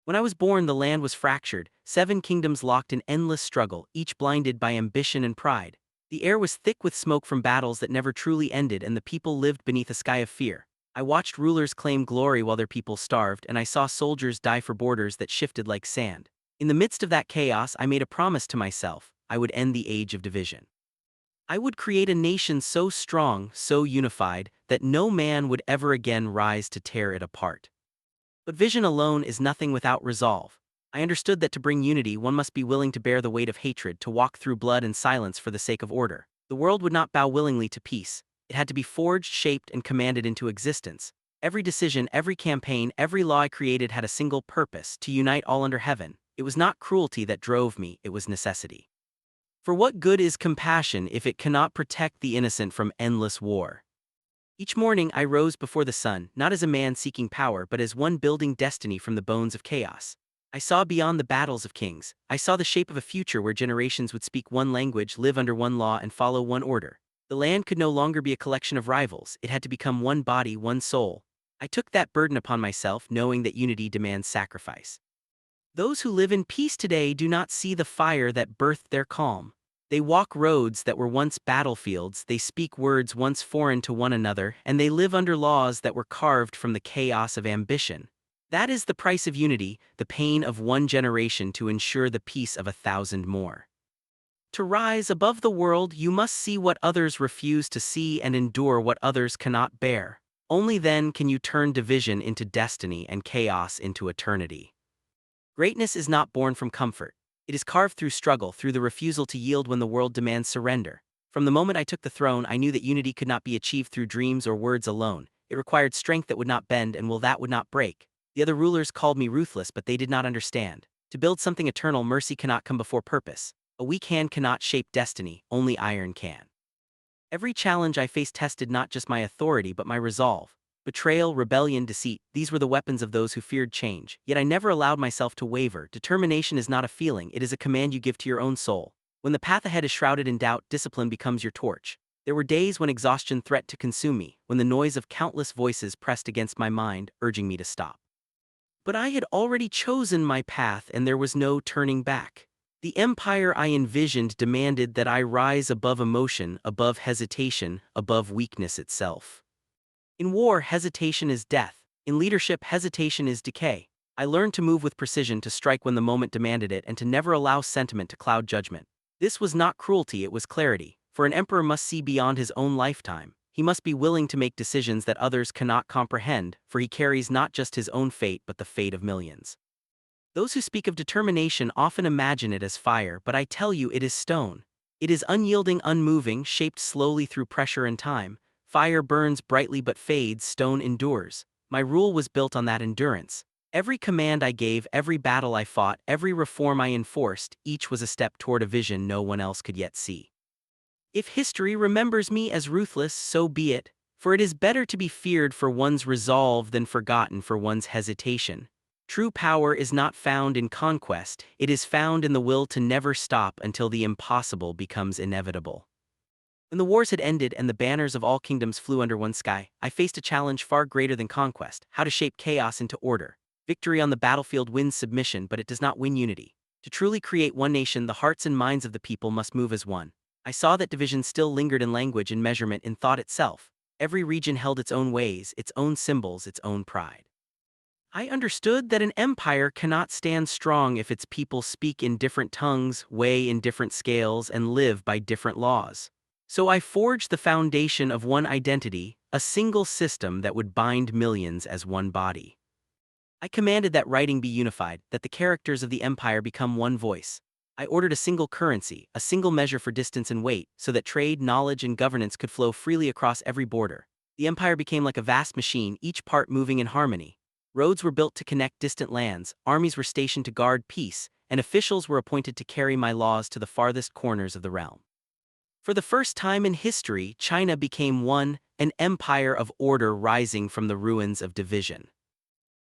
When I was born, the land was fractured, 7 kingdoms locked in endless struggle, each blinded by ambition and pride. The air was thick with smoke from battles that never truly ended, and the people lived beneath a sky of fear. I watched rulers claim glory while their people starved, and I saw soldiers die for borders that shifted like sand. In the midst of that chaos, I made a promise to myself: I would end the age of division. I would create a nation so strong, so unified, that no man would ever again rise to tear it apart. But vision alone is nothing without resolve. I understood that to bring unity, one must be willing to bear the weight of hatred, to walk through blood and silence for the sake of order. The world would not bow willingly to peace. It had to be forged, shaped, and commanded into existence. Every decision, every campaign, every law I created had a single purpose: to unite all under heaven. It was not cruelty that drove me, it was necessity. For what good is compassion if it cannot protect the innocent from endless war? Each morning I rose before the sun, not as a man seeking power but as one building destiny from the bones of chaos. I saw beyond the battles of kings. I saw the shape of a future where generations would speak one language, live under one law, and follow one order. The land could no longer be a collection of rivals, it had to become one body, one soul. I took that burden upon myself, knowing that unity demands sacrifice. Those who live in peace today do not see the fire that birthed their calm. They walk roads that were once battlefields, they speak words once foreign to one another, and they live under laws that were carved from the chaos of ambition. That is the price of unity, the pain of one generation to ensure the peace of 1,000 more. To rise above the world, you must see what others refuse to see and endure what others cannot bear. Only then can you turn division into destiny and chaos into eternity. Greatness is not born from comfort. It is carved through struggle, through the refusal to yield when the world demands surrender. From the moment I took the throne, I knew that unity could not be achieved through dreams or words alone. It required strength that would not bend and will that would not break. The other rulers called me ruthless, but they did not understand. To build something eternal, mercy cannot come before purpose. A weak hand cannot shape destiny, only iron can. Every challenge I faced tested not just my authority but my resolve. Betrayal, rebellion, deceit, these were the weapons of those who feared change. Yet I never allowed myself to waver. Determination is not a feeling, it is a command you give to your own soul. When the path ahead is shrouded in doubt, discipline becomes your torch. There were days when exhaustion threatened to consume me, when the noise of countless voices pressed against my mind, urging me to stop. But I had already chosen my path, and there was no turning back. The empire I envisioned demanded that I rise above emotion, above hesitation, above weakness itself. In war, hesitation is death. In leadership, hesitation is decay. I learned to move with precision, to strike when the moment demanded it, and to never allow sentiment to cloud judgment. This was not cruelty, it was clarity. For an emperor must see beyond his own lifetime. He must be willing to make decisions that others cannot comprehend, for he carries not just his own fate but the fate of millions. Those who speak of determination often imagine it as fire, but I tell you it is stone. It is unyielding, unmoving, shaped slowly through pressure and time. Fire burns brightly but fades, stone endures. My rule was built on that endurance. Every command I gave, every battle I fought, every reform I enforced, each was a step toward a vision no one else could yet see. If history remembers me as ruthless, so be it, for it is better to be feared for one's resolve than forgotten for one's hesitation. True power is not found in conquest, it is found in the will to never stop until the impossible becomes inevitable. When the wars had ended and the banners of all kingdoms flew under one sky, I faced a challenge far greater than conquest: how to shape chaos into order. Victory on the battlefield wins submission, but it does not win unity. To truly create one nation, the hearts and minds of the people must move as one. I saw that division still lingered in language, in measurement, in thought itself. Every region held its own ways, its own symbols, its own pride. I understood that an empire cannot stand strong if its people speak in different tongues, weigh in different scales, and live by different laws. So I forged the foundation of one identity, a single system that would bind millions as one body. I commanded that writing be unified, that the characters of the empire become one voice. I ordered a single currency, a single measure for distance and weight, so that trade, knowledge, and governance could flow freely across every border. The empire became like a vast machine, each part moving in harmony. Roads were built to connect distant lands, armies were stationed to guard peace, and officials were appointed to carry my laws to the farthest corners of the realm. For the first time in history, China became one, an empire of order rising from the ruins of division.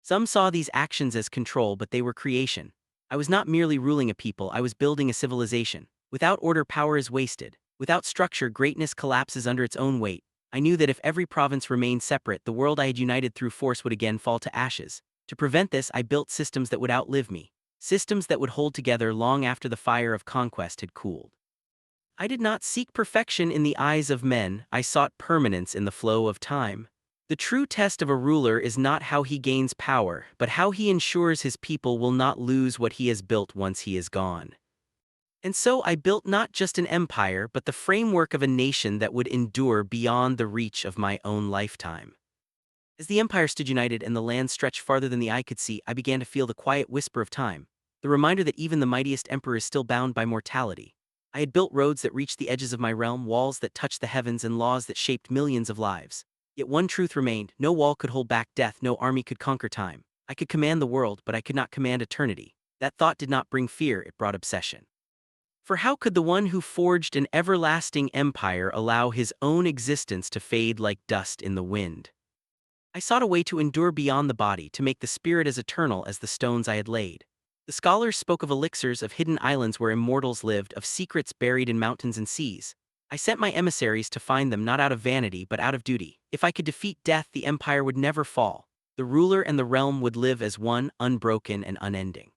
Some saw these actions as control, but they were creation. I was not merely ruling a people, I was building a civilization. Without order, power is wasted. Without structure, greatness collapses under its own weight. I knew that if every province remained separate, the world I had united through force would again fall to ashes. To prevent this, I built systems that would outlive me, systems that would hold together long after the fire of conquest had cooled. I did not seek perfection in the eyes of men, I sought permanence in the flow of time. The true test of a ruler is not how he gains power, but how he ensures his people will not lose what he has built once he is gone. And so I built not just an empire, but the framework of a nation that would endure beyond the reach of my own lifetime. As the empire stood united and the land stretched farther than the eye could see, I began to feel the quiet whisper of time, the reminder that even the mightiest emperor is still bound by mortality. I had built roads that reached the edges of my realm, walls that touched the heavens, and laws that shaped millions of lives. Yet one truth remained: no wall could hold back death, no army could conquer time. I could command the world, but I could not command eternity. That thought did not bring fear, it brought obsession. For how could the one who forged an everlasting empire allow his own existence to fade like dust in the wind? I sought a way to endure beyond the body, to make the spirit as eternal as the stones I had laid. The scholars spoke of elixirs, of hidden islands where immortals lived, of secrets buried in mountains and seas. I sent my emissaries to find them, not out of vanity but out of duty. If I could defeat death, the empire would never fall. The ruler and the realm would live as one, unbroken and unending.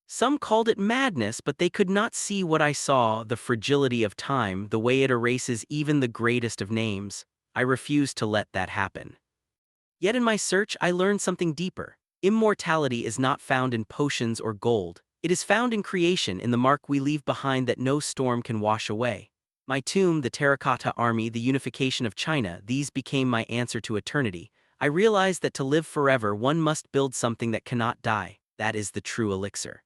Some called it madness, but they could not see what I saw: the fragility of time, the way it erases even the greatest of names. I refused to let that happen. Yet in my search, I learned something deeper. Immortality is not found in potions or gold. It is found in creation, in the mark we leave behind that no storm can wash away. My tomb, the terracotta army, the unification of China, these became my answer to eternity. I realized that to live forever, one must build something that cannot die. That is the true elixir.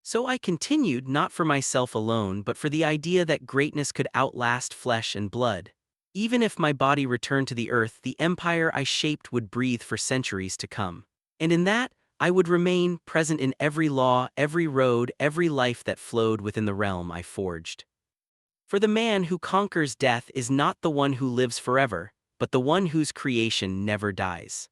So I continued, not for myself alone, but for the idea that greatness could outlast flesh and blood. Even if my body returned to the earth, the empire I shaped would breathe for centuries to come. And in that, I would remain, present in every law, every road, every life that flowed within the realm I forged. For the man who conquers death is not the one who lives forever, but the one whose creation never dies.